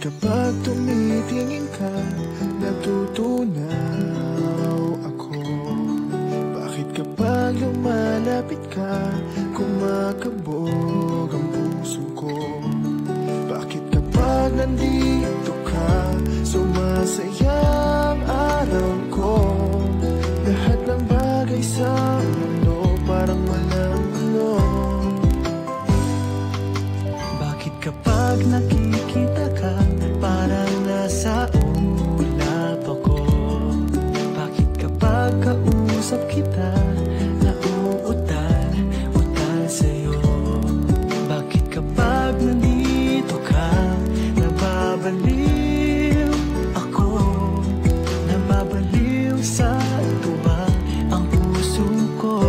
Kapag tumitingin ka, natutunaw ako. Bakit kapag lumalapit ka, kumakabog ang puso ko? Bakit kapag nandito ka, sumasaya ang araw ko? Lahat ng bagay sa mundo parang walang gulo. Bakit kapag nakikita ka, parang nasa ulap ako? Bakit kapag kausap kita, nauutal sa'yo? Bakit kapag nandito ka, nababaliw ako? Nababaliw sa tuwa ang puso ko.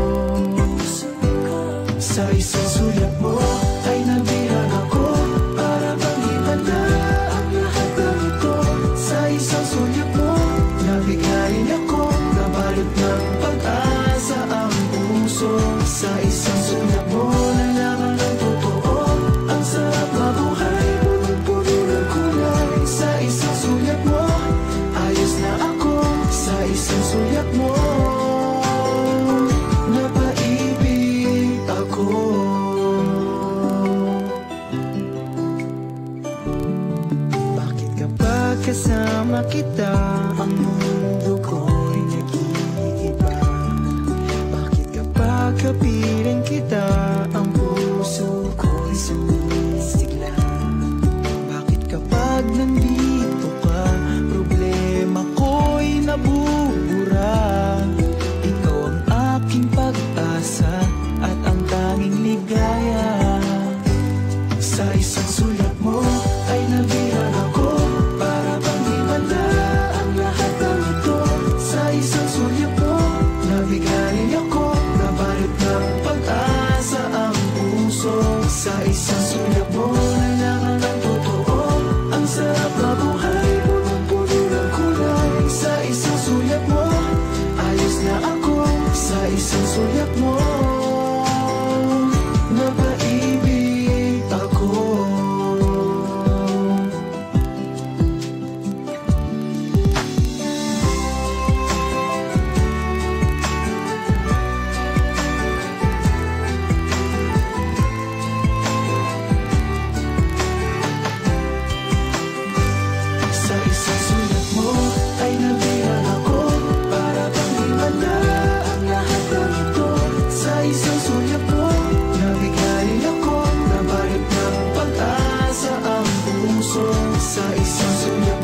Sa isang sulat mo ay nabihag ako, para bang himala ang lahat ng ito. Sa isang sulat mo, nabigayin ako, nabalot ng pag-asa ang puso. Sa isang sulat mo, nalaman ng totoo, ang sarap mabuhay, punong-puno ng kulay. Sa isang sulat mo, ayos na ako. Sa isang sulat mo, napaibig ako. Bakit kapag kasama kita, ang mundo ko'y nag-iiba? Bakit kapag kapiling kita, ang puso ko'y sumisigla? Bakit kapag nandito ka, problema ko'y nabubura? Ikaw ang aking pag-asa at ang tanging ligaya. Sa isang sulat mo ay nabihag ako, para bang himala ang lahat ng ito. Sa isang sulat mo, nabigayin ako, nabalot ng pag-asa ang puso. Sa isang sulat mo, nalaman ng totoo, ang sarap mabuhay, punong-puno ng kulay. Sa isang sulat mo, ayos na ako. Sa isang sulat mo, napaibig ako. Sa isang sulat mo ay nabihag ako, para bang himala ang lahat ng ito. Sa isang sulat mo, nabigayin ako, nabalot ng pag-asa ang puso. Sa isang sulat